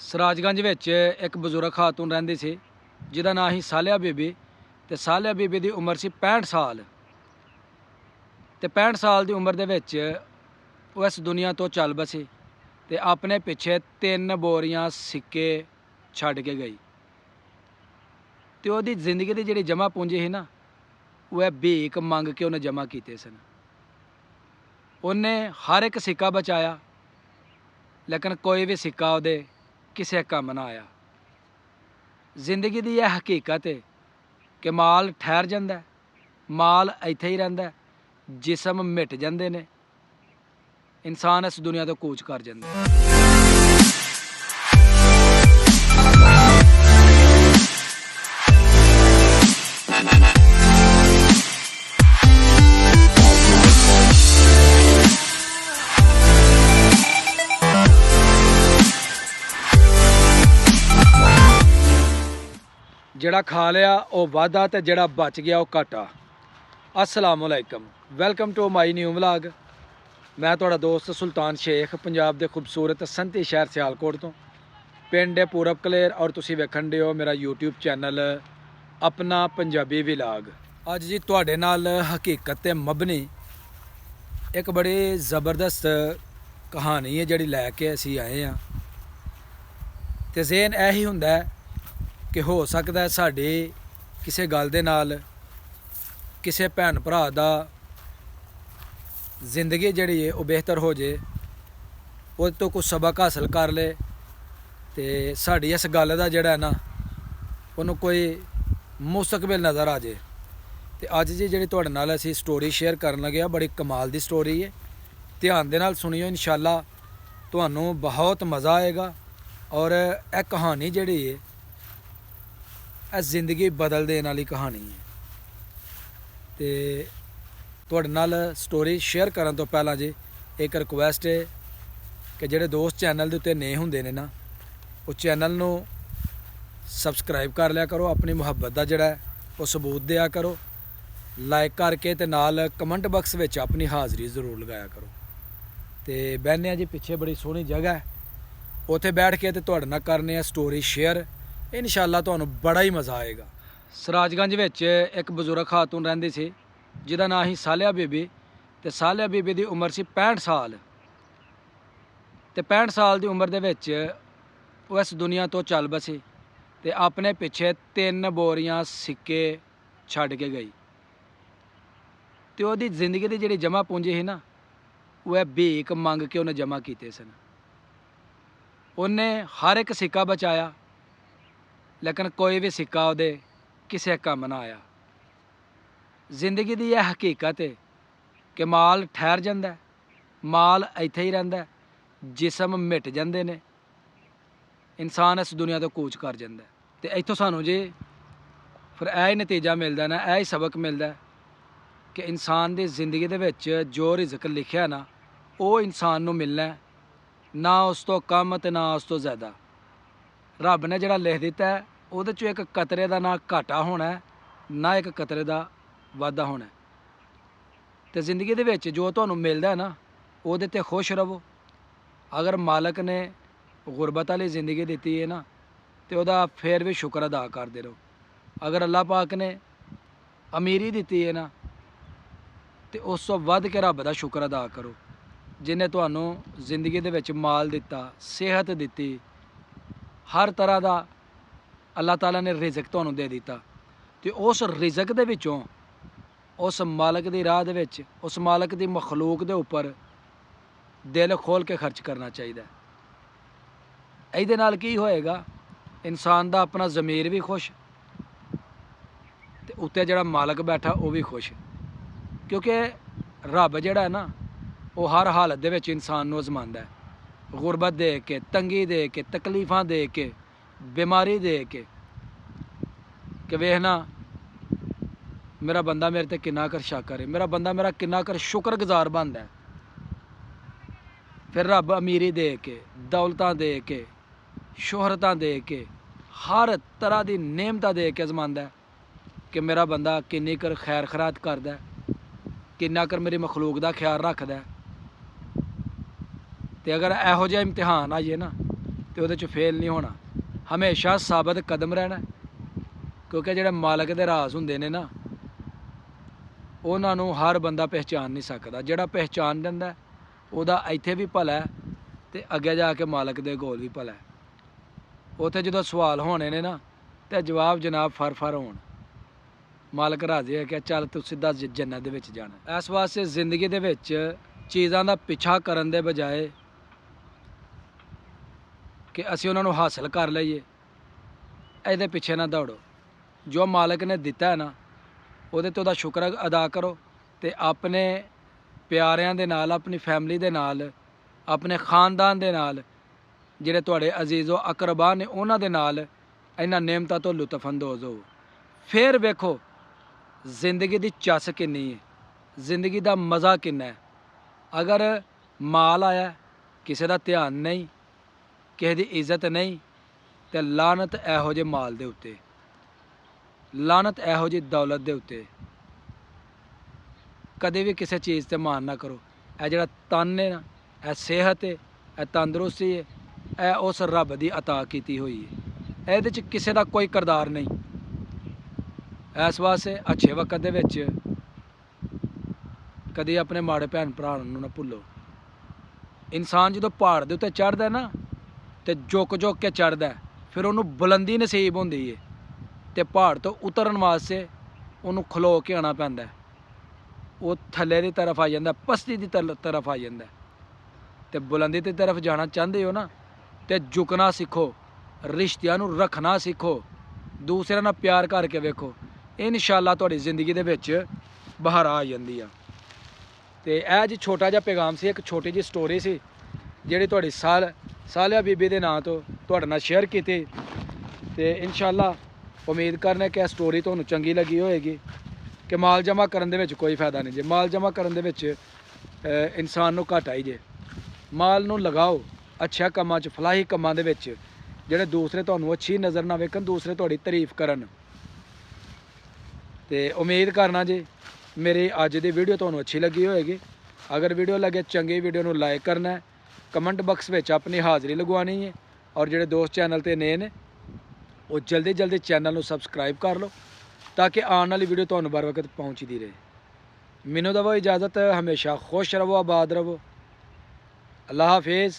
ਸਰਾਜਗੰਜ ਵਿੱਚ ਇੱਕ ਬਜ਼ੁਰਗ ਖਾਤੂਨ ਰਹਿੰਦੀ ਸੀ ਜਿਹਦਾ ਨਾਂ ਸੀ ਸਾਲਿਆ ਬੀਬੀ। ਤੇ ਸਾਲਿਆ ਬੀਬੀ ਦੀ ਉਮਰ ਸੀ 65 ਸਾਲ। ਤੇ 65 ਸਾਲ ਦੀ ਉਮਰ ਦੇ ਵਿੱਚ ਉਹ ਇਸ ਦੁਨੀਆ ਤੋਂ ਚੱਲ ਬਸੀ ਤੇ ਆਪਣੇ ਪਿੱਛੇ 3 ਬੋਰੀਆਂ ਸਿੱਕੇ ਛੱਡ ਕੇ ਗਈ। ਤੇ ਉਹਦੀ ਜ਼ਿੰਦਗੀ ਦੀ ਜਿਹੜੀ ਜਮ੍ਹਾਂ ਪੂੰਜੀ ਸੀ ਨਾ, ਉਹ ਭੀਖ ਮੰਗ ਕੇ ਉਹਨੇ ਜਮ੍ਹਾਂ ਕੀਤੇ ਸਨ। ਉਹਨੇ ਹਰ ਇੱਕ ਸਿੱਕਾ ਬਚਾਇਆ, ਲੇਕਿਨ ਕੋਈ ਵੀ ਸਿੱਕਾ ਉਹਦੇ ਕਿਸੇ ਕੰਮ ਨਾ ਆਇਆ। ਜ਼ਿੰਦਗੀ ਦੀ ਇਹ ਹਕੀਕਤ ਹੈ ਕਿ ਮਾਲ ਠਹਿਰ ਜਾਂਦਾ, ਮਾਲ ਇੱਥੇ ਹੀ ਰਹਿੰਦਾ, ਜਿਸਮ ਮਿਟ ਜਾਂਦੇ ਨੇ, ਇਨਸਾਨ ਇਸ ਦੁਨੀਆ ਤੋਂ ਕੂਚ ਕਰ ਜਾਂਦਾ। ਜਿਹੜਾ ਖਾ ਲਿਆ ਉਹ ਵਾਧਾ ਤੇ ਜਿਹੜਾ ਬਚ ਗਿਆ ਉਹ ਘਾਟਾ। अस्सलाम वालेकुम, welcome to my new vlog. मैं तुहाड़ा दोस्त सुल्तान शेख, पंजाब के खूबसूरत संती शहर सियालकोट तो, पिंड पूरब कलेर, और तुसीं वेखण दे हो मेरा यूट्यूब चैनल अपना पंजाबी व्लॉग। अज जी तुहाडे नाल हकीकत ते मबनी एक बड़ी ज़बरदस्त कहानी है जिहड़ी लैके असीं आए हैं। ते ज़हन यही हुंदा कि हो सकदा है साडी किसी गल दे नाल किसी भैन भरा दा जिंदगी जिहड़ी है वो बेहतर हो जाए, वो तो कुछ सबक हासिल कर ले, तो साड़ी इस गल का जिहड़ा है ना उन्होंने कोई मुस्तकबिल नज़र आ जाए। तो अज जी जी तुहाडे नाल असीं स्टोरी शेयर करन लगे, बड़ी कमाल दी स्टोरी है। ध्यान दे नाल सुनियो, इंशाअल्लाह तुहानूं बहुत मज़ा आएगा। और यह कहानी जिहड़ी है यह जिंदगी बदल देने वाली कहानी है। तो तुहाडे नाल स्टोरी शेयर करन तो पहला जी एक रिक्वेस्ट है कि जिहड़े दोस्त चैनल दे उत्ते नहीं हुंदे ने ना, वो चैनल नूं सबसक्राइब कर लिया करो, अपनी मुहब्बत दा जिहड़ा वो सबूत दिया करो, लाइक करके ते नाल कमेंट बॉक्स विच अपनी हाज़री जरूर लगाया करो। तो बहने जी पिछे बड़ी सोहनी जगह है, उत्थे बैठ के ते तुहाडे नाल करने आ स्टोरी शेयर, इंशाअल्लाह तुहानूं बड़ा ही मज़ा आएगा। सराजगंज ਵਿੱਚ एक बजुर्ग खातून ਰਹਿੰਦੀ ਸੀ ਜਿਹਦਾ ਨਾਂ ਸੀ ਸਾਲਿਆ ਬੀਬੀ। ਤੇ ਸਾਲਿਆ ਬੀਬੀ ਦੀ ਉਮਰ ਸੀ 65 ਸਾਲ। ਤੇ 65 ਸਾਲ ਦੀ ਉਮਰ ਦੇ ਵਿੱਚ ਉਹ ਇਸ ਦੁਨੀਆ ਤੋਂ ਚੱਲ ਬਸੀ ਤੇ ਆਪਣੇ ਪਿੱਛੇ 3 ਬੋਰੀਆਂ ਸਿੱਕੇ ਛੱਡ ਕੇ ਗਈ। ਤੇ ਉਹਦੀ ਜ਼ਿੰਦਗੀ ਦੀ ਜਿਹੜੀ ਜਮ੍ਹਾਂ ਪੂੰਜੀ ਸੀ ਨਾ, ਉਹ ਭੀਖ ਮੰਗ ਕੇ ਉਹਨੇ ਜਮ੍ਹਾਂ ਕੀਤੇ ਸਨ। ਉਹਨੇ ਹਰ ਇੱਕ ਸਿੱਕਾ ਬਚਾਇਆ, लेकिन कोई भी सिक्का ਉਹਦੇ ਕਿਸੇ ਕੰਮ ਨਾ ਆਇਆ। ਜ਼ਿੰਦਗੀ ਦੀ ਇਹ ਹਕੀਕਤ ਹੈ ਕਿ ਮਾਲ ਠਹਿਰ ਜਾਂਦਾ, ਮਾਲ ਇੱਥੇ ਹੀ ਰਹਿੰਦਾ, ਜਿਸਮ ਮਿਟ ਜਾਂਦੇ ਨੇ, ਇਨਸਾਨ ਇਸ ਦੁਨੀਆ ਤੋਂ ਕੂਚ ਕਰ ਜਾਂਦਾ। ਤੇ ਇੱਥੋਂ ਸਾਨੂੰ ਜੀ ਫਿਰ ਇਹ ਹੀ ਨਤੀਜਾ ਮਿਲਦਾ ਨਾ, ਇਹ ਹੀ ਸਬਕ ਮਿਲਦਾ ਕਿ ਇਨਸਾਨ ਦੀ ਜ਼ਿੰਦਗੀ ਦੇ ਵਿੱਚ ਜੋ ਰਿਜ਼ਕ ਲਿਖਿਆ ਨਾ, ਉਹ ਇਨਸਾਨ ਨੂੰ ਮਿਲਣਾ, ਨਾ ਉਸ ਤੋਂ ਕਮ ਤੇ ਨਾ ਉਸ ਤੋਂ ਜ਼ਿਆਦਾ। ਰੱਬ ਨੇ ਜਿਹੜਾ ਲਿਖ ਦਿੱਤਾ ਉਹਦੇ 'ਚੋਂ ਇੱਕ ਕਤਰੇ ਦਾ ਨਾ ਘਾਟਾ ਹੋਣਾ, ਨਾ ਇੱਕ ਕਤਰੇ ਦਾ ਵਾਧਾ ਹੋਣਾ। ਤੇ ਜ਼ਿੰਦਗੀ ਦੇ ਵਿੱਚ ਜੋ ਤੁਹਾਨੂੰ ਮਿਲਦਾ ਨਾ, ਉਹਦੇ 'ਤੇ ਖੁਸ਼ ਰਹੋ। ਅਗਰ ਮਾਲਕ ਨੇ ਗੁਰਬਤ ਵਾਲੀ ਜ਼ਿੰਦਗੀ ਦਿੱਤੀ ਹੈ ਨਾ, ਤੇ ਉਹਦਾ ਫਿਰ ਵੀ ਸ਼ੁਕਰ ਅਦਾ ਕਰਦੇ ਰਹੋ। ਅਗਰ ਅੱਲਾਹ ਪਾਕ ਨੇ ਅਮੀਰੀ ਦਿੱਤੀ ਹੈ ਨਾ, ਤੇ ਉਸ ਤੋਂ ਵੱਧ ਕੇ ਰੱਬ ਦਾ ਸ਼ੁਕਰ ਅਦਾ ਕਰੋ, ਜਿਹਨੇ ਤੁਹਾਨੂੰ ਜ਼ਿੰਦਗੀ ਦੇ ਵਿੱਚ ਮਾਲ ਦਿੱਤਾ, ਸਿਹਤ ਦਿੱਤੀ, हर तरह का अल्लाह ताला ने रिजक तुहानूं दे दिता। तो उस रिजक दे विचों उस मालक की राह दे विच, उस मालक की मखलूक दे उपर दिल खोल के खर्च करना चाहिए। इहदे नाल की होएगा, इंसान दा अपना ज़मीर भी खुश, ते उत्ते जिहड़ा मालक बैठा वो भी खुश, क्योंकि रब जिहड़ा है ना वो हर हालत दे विच इंसान नूं अजमांदा है। गुरबत दे के, तंगी दे के, तकलीफ़ां दे के, बीमारी दे के वेखना मेरा बंदा मेरे ते किन्ना कर शाकर है, मेरा बंदा मेरा किन्ना कर शुक्रगुजार बनता है। फिर रब अमीरी दे के, दौलतां दे के, शोहरतां दे के, हर तरह की नेमतां दे के अजमांदा है कि मेरा बंदा किन्नी कर खैर खैरात करदा है, किन्ना कर मेरी मखलूक का ख्याल रखदा है। तो अगर यहो जिहा इम्तिहान आ जाए ना, तो ਉਹਦੇ 'ਚ ਫੇਲ ਨਹੀਂ ਹੋਣਾ, ਹਮੇਸ਼ਾ ਸਾਬਤ ਕਦਮ ਰਹਿਣਾ, ਕਿਉਂਕਿ ਜਿਹੜੇ ਮਾਲਕ ਦੇ ਰਾਜ਼ ਹੁੰਦੇ ਨੇ ਨਾ ਉਹਨਾਂ ਨੂੰ ਹਰ ਬੰਦਾ ਪਹਿਚਾਨ ਨਹੀਂ ਸਕਦਾ। ਜਿਹੜਾ ਪਹਿਚਾਨ ਲੈਂਦਾ ਉਹਦਾ ਇੱਥੇ ਵੀ ਭਲਾ ਹੈ ਤੇ ਅੱਗੇ ਜਾ ਕੇ ਮਾਲਕ ਦੇ ਕੋਲ ਵੀ ਭਲਾ ਹੈ। ਉੱਥੇ ਜਦੋਂ ਸਵਾਲ ਹੋਣੇ ਨੇ ਨਾ ਤੇ ਜਵਾਬ ਜਨਾਬ ਫਰ ਹੋਣ, ਮਾਲਕ ਰਾਜ਼ੀ ਹੈ ਕਿ ਚੱਲ ਤੂੰ ਸਿੱਧਾ ਜੰਨਤ ਦੇ ਵਿੱਚ ਜਾਣਾ। ਇਸ ਵਾਸਤੇ ਜ਼ਿੰਦਗੀ ਦੇ ਵਿੱਚ ਚੀਜ਼ਾਂ ਦਾ ਪਿੱਛਾ ਕਰਨ ਦੇ ਬਜਾਏ ਕਿ ਅਸੀਂ ਉਹਨਾਂ ਨੂੰ ਹਾਸਲ ਕਰ ਲਈਏ, ਇਹਦੇ ਪਿੱਛੇ ਨਾ ਦੌੜੋ। ਜੋ ਮਾਲਕ ਨੇ ਦਿੱਤਾ ਹੈ ਨਾ ਉਹਦੇ ਤੋਂ ਉਹਦਾ ਸ਼ੁਕਰ ਅਦਾ ਕਰੋ ਤੇ ਆਪਣੇ ਪਿਆਰਿਆਂ ਦੇ ਨਾਲ, ਆਪਣੀ ਫੈਮਿਲੀ ਦੇ ਨਾਲ, ਆਪਣੇ ਖਾਨਦਾਨ ਦੇ ਨਾਲ, ਜਿਹੜੇ ਤੁਹਾਡੇ ਅਜ਼ੀਜ਼ੋ ਅਕਰਬਾ ਨੇ ਉਹਨਾਂ ਦੇ ਨਾਲ ਇਹਨਾਂ ਨੇਮਤਾਂ ਤੋਂ ਲੁਤਫ ਅੰਦੋਜ਼ ਹੋ। ਫਿਰ ਵੇਖੋ ਜ਼ਿੰਦਗੀ ਦੀ ਚੱਸ ਕਿੰਨੀ ਹੈ, ਜ਼ਿੰਦਗੀ ਦਾ ਮਜ਼ਾ ਕਿੰਨਾ ਹੈ। ਅਗਰ ਮਾਲ ਆਇਆ, ਕਿਸੇ ਦਾ ਧਿਆਨ ਨਹੀਂ, ਕਿਸੇ ਦੀ ਇੱਜ਼ਤ ਨਹੀਂ, ਤੇ ਲਾਨਤ ਇਹੋ ਜਿਹੇ ਮਾਲ ਦੇ ਉੱਤੇ, ਲਾਨਤ ਇਹੋ ਜਿਹੀ ਦੌਲਤ ਦੇ ਉੱਤੇ। ਕਦੇ ਵੀ ਕਿਸੇ ਚੀਜ਼ 'ਤੇ ਮਾਣ ਨਾ ਕਰੋ। ਇਹ ਜਿਹੜਾ ਤਨ ਹੈ ਨਾ, ਇਹ ਸਿਹਤ ਹੈ, ਇਹ ਤੰਦਰੁਸਤੀ ਹੈ, ਇਹ ਉਸ ਰੱਬ ਦੀ ਅਤਾ ਕੀਤੀ ਹੋਈ ਹੈ। ਇਹਦੇ 'ਚ ਕਿਸੇ ਦਾ ਕੋਈ ਕਿਰਦਾਰ ਨਹੀਂ। ਇਸ ਵਾਸਤੇ ਅੱਛੇ ਵਕਤ ਦੇ ਵਿੱਚ ਕਦੇ ਆਪਣੇ ਮਾੜੇ ਭੈਣ ਭਰਾ ਨੂੰ ਨਾ ਭੁੱਲੋ। ਇਨਸਾਨ ਜਦੋਂ ਪਹਾੜ ਦੇ ਉੱਤੇ ਚੜ੍ਹਦਾ ਨਾ ਤੇ ਝੁਕ ਕੇ ਚੜ੍ਹਦਾ, ਫਿਰ ਉਹਨੂੰ ਬੁਲੰਦੀ ਨਸੀਬ ਹੁੰਦੀ ਹੈ ਤੇ ਪਹਾੜ ਤੋਂ ਉਤਰਨ ਵਾਸਤੇ ਉਹਨੂੰ ਖਲੋ ਕੇ ਆਉਣਾ ਪੈਂਦਾ। ਉਹ ਥੱਲੇ ਦੀ ਤਰਫ ਆ ਜਾਂਦਾ, ਪਸਤੀ ਦੀ ਤਰਫ ਆ ਜਾਂਦਾ। ਤੇ ਬੁਲੰਦੀ ਦੀ ਤਰਫ ਜਾਣਾ ਚਾਹੁੰਦੇ ਹੋ ਨਾ ਤੇ ਝੁਕਣਾ ਸਿੱਖੋ, ਰਿਸ਼ਤਿਆਂ ਨੂੰ ਰੱਖਣਾ ਸਿੱਖੋ, ਦੂਸਰਿਆਂ ਨਾਲ ਪਿਆਰ ਕਰਕੇ ਵੇਖੋ। ਇਨਸ਼ਾਅੱਲਾ ਤੁਹਾਡੀ ਜ਼ਿੰਦਗੀ ਦੇ ਵਿੱਚ ਬਹਾਰ ਆ ਜਾਂਦੀ ਆ। ਤੇ ਇਹ ਜੀ ਛੋਟਾ ਜਿਹਾ ਪੈਗਾਮ ਸੀ, ਇੱਕ ਛੋਟੀ ਜਿਹੀ ਸਟੋਰੀ ਸੀ ਜਿਹੜੀ ਤੁਹਾਡੀ ਸਾਲਿਆ ਬੀਬੀ ਦੇ ਨਾਂ ਤੋਂ ਤੁਹਾਡੇ ਨਾਲ ਸ਼ੇਅਰ ਕੀਤੀ। ਤੇ ਇਨਸ਼ਾਅੱਲਾ ਉਮੀਦ ਕਰਨਾ ਕਿ ਇਹ ਸਟੋਰੀ ਤੁਹਾਨੂੰ ਚੰਗੀ ਲੱਗੀ ਹੋਏਗੀ। ਕਿ ਮਾਲ ਜਮ੍ਹਾਂ ਕਰਨ ਦੇ ਵਿੱਚ ਕੋਈ ਫਾਇਦਾ ਨਹੀਂ ਜੇ, ਮਾਲ ਜਮ੍ਹਾਂ ਕਰਨ ਦੇ ਵਿੱਚ ਇਨਸਾਨ ਨੂੰ ਘਾਟਾ ਹੀ ਜੇ। ਮਾਲ ਨੂੰ ਲਗਾਓ ਅੱਛਾ ਕੰਮਾਂ 'ਚ, ਫਲਾਹੀ ਕੰਮਾਂ ਦੇ ਵਿੱਚ, ਜਿਹੜੇ ਦੂਸਰੇ ਤੁਹਾਨੂੰ ਅੱਛੀ ਨਜ਼ਰ ਨਾ ਵੇਖਣ, ਦੂਸਰੇ ਤੁਹਾਡੀ ਤਾਰੀਫ ਕਰਨ। ਤੇ ਉਮੀਦ ਕਰਨਾ ਜੀ ਮੇਰੀ ਅੱਜ ਦੀ ਵੀਡੀਓ ਤੁਹਾਨੂੰ ਅੱਛੀ ਲੱਗੀ ਹੋਏਗੀ। ਅਗਰ ਵੀਡੀਓ ਲੱਗੇ ਚੰਗੀ, ਵੀਡੀਓ ਨੂੰ ਲਾਈਕ ਕਰਨਾ ਹੈ, ਕਮੈਂਟ ਬਾਕਸ ਵਿੱਚ ਆਪਣੀ ਹਾਜ਼ਰੀ ਲਗਵਾਉਣੀ ਹੈ। ਔਰ ਜਿਹੜੇ ਦੋਸਤ ਚੈਨਲ 'ਤੇ ਨਏ ਨੇ ਉਹ ਜਲਦੀ ਚੈਨਲ ਨੂੰ ਸਬਸਕ੍ਰਾਈਬ ਕਰ ਲਓ ਤਾਂ ਕਿ ਆਉਣ ਵਾਲੀ ਵੀਡੀਓ ਤੁਹਾਨੂੰ बर वक्त ਪਹੁੰਚਦੀ ਰਹੇ। ਮੈਨੂੰ ਦਵੋ ਇਜਾਜ਼ਤ, ਹਮੇਸ਼ਾ ਖੁਸ਼ ਰਹੋ, ਆਬਾਦ ਰਹੋ। ਅੱਲਾ ਹਾਫਿਜ਼।